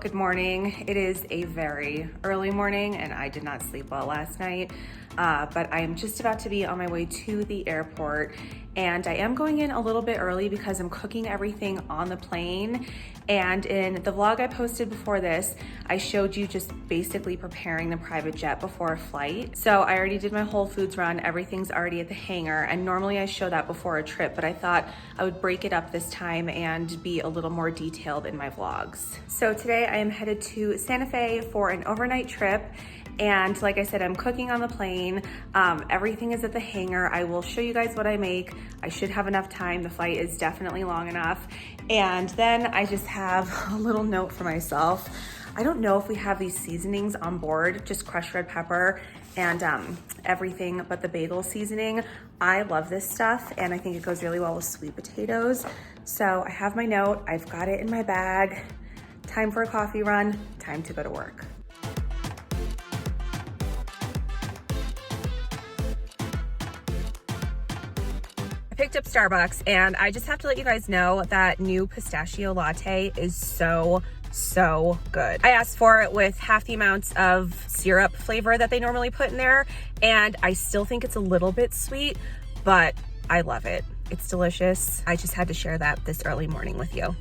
Good morning. It is a very early morning and I did not sleep well last night, but I am just about to be on my way to the airport, and I am going in a little bit early because I'm cooking everything on the plane. And in the vlog I posted before this, I showed you just basically preparing the private jet before a flight. So I already did my Whole Foods run, everything's already at the hangar, and normally I show that before a trip, but I thought I would break it up this time and be a little more detailed in my vlogs. So today I am headed to Santa Fe for an overnight trip. And like I said, I'm cooking on the plane. Everything is at the hangar. I will show you guys what I make. I should have enough time. The flight is definitely long enough. And then I just have a little note for myself. I don't know if we have these seasonings on board, just crushed red pepper and everything but the bagel seasoning. I love this stuff and I think it goes really well with sweet potatoes. So I have my note, I've got it in my bag. Time for a coffee run, time to go to work. I picked up Starbucks and I just have to let you guys know that new pistachio latte is so good. I asked for it with half the amounts of syrup flavor that they normally put in there, and I still think it's a little bit sweet, but I love it. It's delicious. I just had to share that this early morning with you.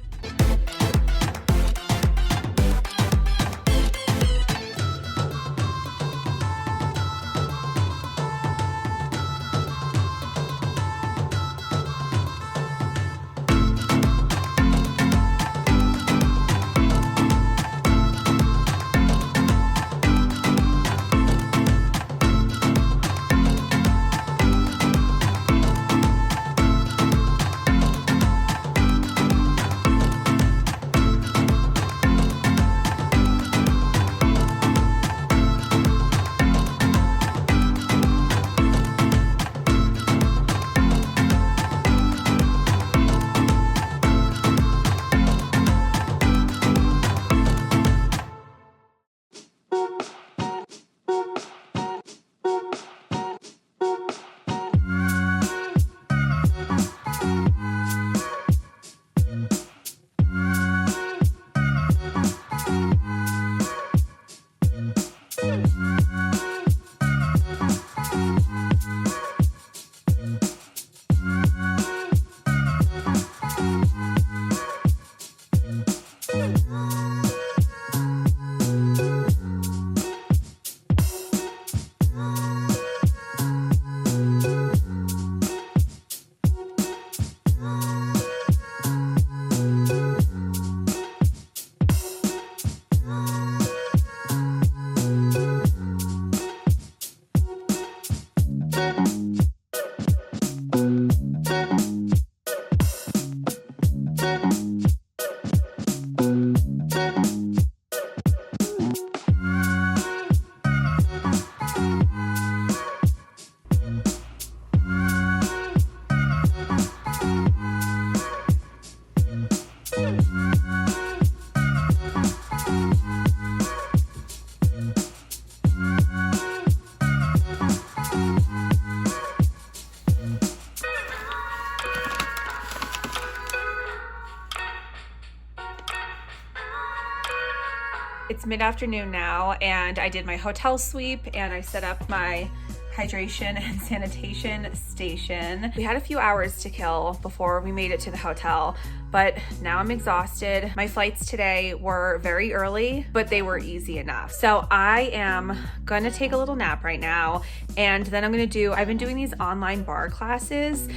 It's mid-afternoon now and I did my hotel sweep and I set up my hydration and sanitation station. We had a few hours to kill before we made it to the hotel, but now I'm exhausted. My flights today were very early, but they were easy enough. So I am gonna take a little nap right now, and then I've been doing these online bar classes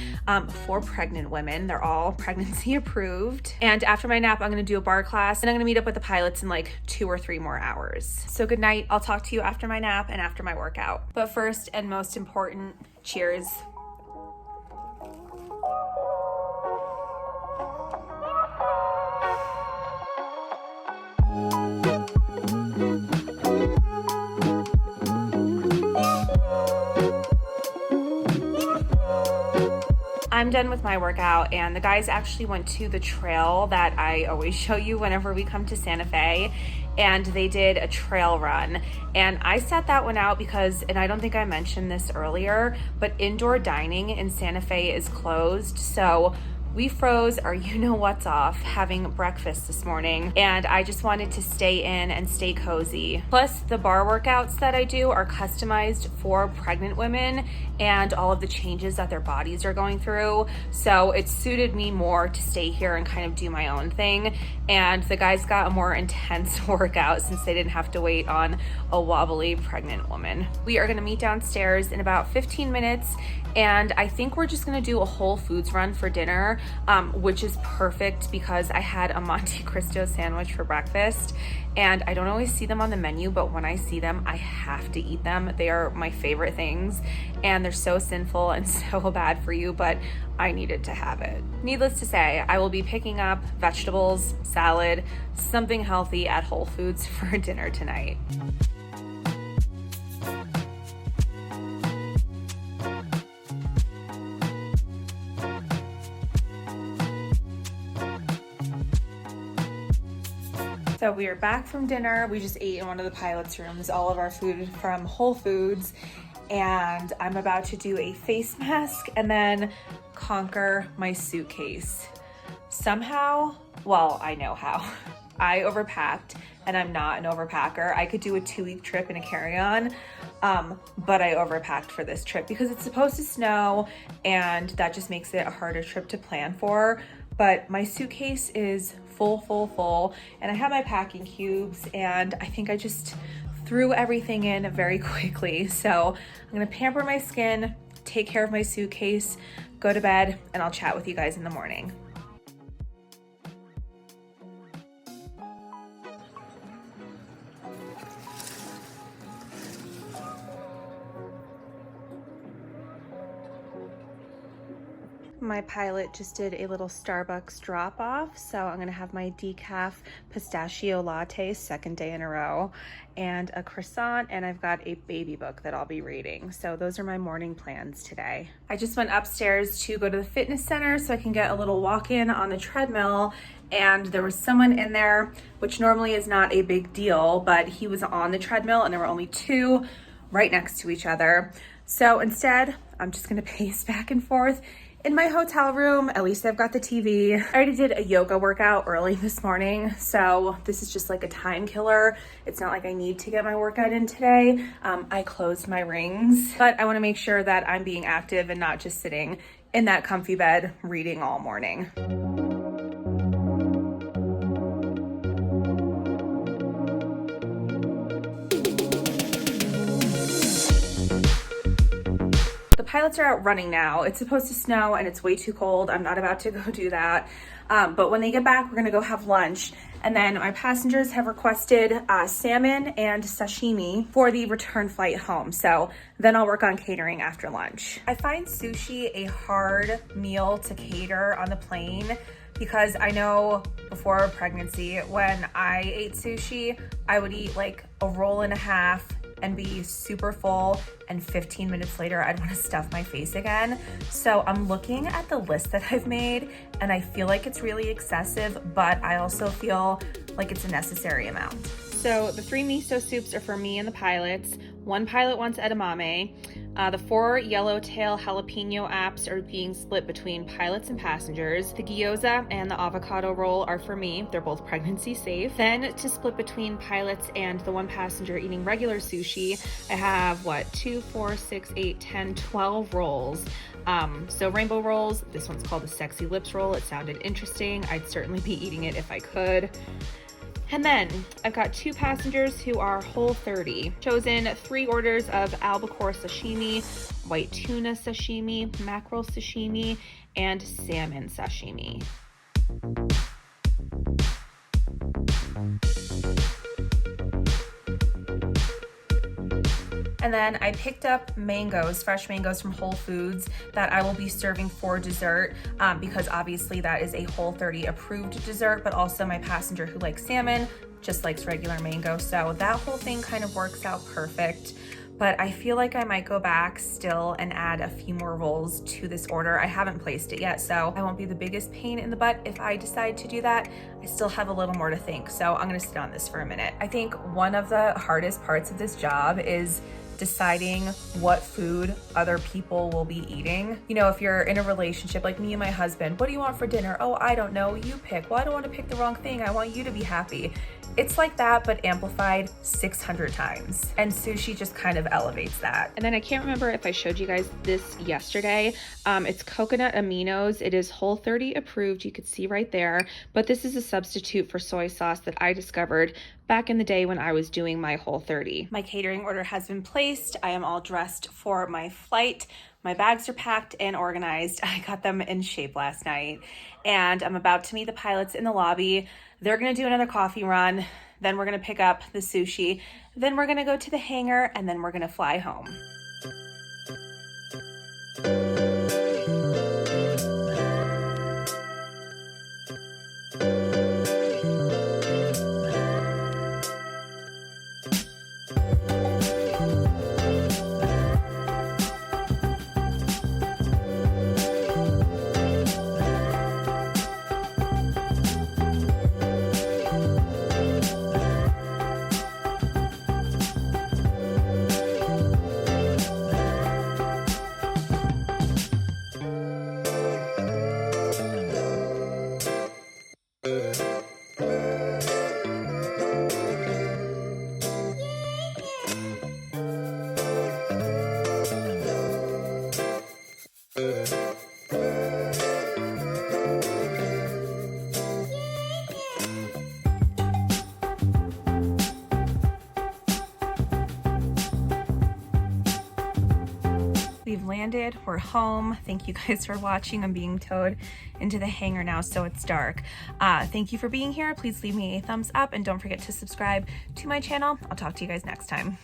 for pregnant women. They're all pregnancy approved. And after my nap, I'm gonna do a bar class and I'm gonna meet up with the pilots in like 2 or 3 more hours. So good night. I'll talk to you after my nap and after my workout. But first and most important, cheers. I'm done with my workout, and the guys actually went to the trail that I always show you whenever we come to Santa Fe, and they did a trail run. And I sat that one out because, and I don't think I mentioned this earlier, but indoor dining in Santa Fe is closed. So We froze our you-know-what's off having breakfast this morning, and I just wanted to stay in and stay cozy. Plus, the bar workouts that I do are customized for pregnant women and all of the changes that their bodies are going through. So it suited me more to stay here and kind of do my own thing. And the guys got a more intense workout since they didn't have to wait on a wobbly pregnant woman. We are gonna meet downstairs in about 15 minutes, and I think we're just gonna do a Whole Foods run for dinner, which is perfect because I had a Monte Cristo sandwich for breakfast, and I don't always see them on the menu, but when I see them, I have to eat them. They are my favorite things, and they're so sinful and so bad for you, but I needed to have it. Needless to say, I will be picking up vegetables, salad, something healthy at Whole Foods for dinner tonight. So we are back from dinner. We just ate in one of the pilot's rooms, all of our food from Whole Foods, and I'm about to do a face mask and then conquer my suitcase. Somehow, well, I know how. I overpacked, and I'm not an overpacker. I could do a 2-week trip in a carry-on, but I overpacked for this trip because it's supposed to snow, and that just makes it a harder trip to plan for. But my suitcase is full, and I have my packing cubes, and I think I just threw everything in very quickly. So I'm gonna pamper my skin, take care of my suitcase, go to bed, and I'll chat with you guys in the morning. My pilot just did a little Starbucks drop off, so I'm gonna have my decaf pistachio latte, second day in a row, and a croissant, and I've got a baby book that I'll be reading. So those are my morning plans today. I just went upstairs to go to the fitness center so I can get a little walk-in on the treadmill, and there was someone in there, which normally is not a big deal, but he was on the treadmill and there were only 2 right next to each other. So instead, I'm just gonna pace back and forth in my hotel room. At least I've got the TV. I already did a yoga workout early this morning, so this is just like a time killer. It's not like I need to get my workout in today. I closed my rings, but I wanna make sure that I'm being active and not just sitting in that comfy bed reading all morning. Pilots are out running now. It's supposed to snow and it's way too cold. I'm not about to go do that. But when they get back, we're gonna go have lunch. And then my passengers have requested salmon and sashimi for the return flight home. So then I'll work on catering after lunch. I find sushi a hard meal to cater on the plane because I know before pregnancy, when I ate sushi, I would eat like a roll and a half and be super full, and 15 minutes later I'd want to stuff my face again. So I'm looking at the list that I've made and I feel like it's really excessive, but I also feel like it's a necessary amount. So the 3 miso soups are for me and the pilots. 1 pilot wants edamame. The 4 yellowtail jalapeno apps are being split between pilots and passengers. The gyoza and the avocado roll are for me. They're both pregnancy safe. Then to split between pilots and the 1 passenger eating regular sushi, I have 2, 4, 6, 8, 10, 12 rolls. So rainbow rolls. This one's called the sexy lips roll. It sounded interesting. I'd certainly be eating it if I could. And then I've got 2 passengers who are Whole30. Chosen 3 orders of albacore sashimi, white tuna sashimi, mackerel sashimi, and salmon sashimi. And then I picked up mangoes, fresh mangoes from Whole Foods that I will be serving for dessert because obviously that is a Whole30 approved dessert, but also my passenger who likes salmon just likes regular mango. So that whole thing kind of works out perfect. But I feel like I might go back still and add a few more rolls to this order. I haven't placed it yet, so I won't be the biggest pain in the butt if I decide to do that. I still have a little more to think, so I'm gonna sit on this for a minute. I think one of the hardest parts of this job is deciding what food other people will be eating. You know, if you're in a relationship like me and my husband, what do you want for dinner? Oh, I don't know, you pick. Well, I don't want to pick the wrong thing. I want you to be happy. It's like that, but amplified 600 times. And sushi just kind of elevates that. And then I can't remember if I showed you guys this yesterday. It's coconut aminos. It is Whole30 approved. You could see right there, but this is a substitute for soy sauce that I discovered back in the day when I was doing my Whole30. My catering order has been placed. I am all dressed for my flight. My bags are packed and organized. I got them in shape last night, and I'm about to meet the pilots in the lobby. They're gonna do another coffee run, then we're gonna pick up the sushi, then we're gonna go to the hangar, and then we're gonna fly home. We've landed, we're home. Thank you guys for watching. I'm being towed into the hangar now, so it's dark. Thank you for being here. Please leave me a thumbs up and don't forget to subscribe to my channel. I'll talk to you guys next time.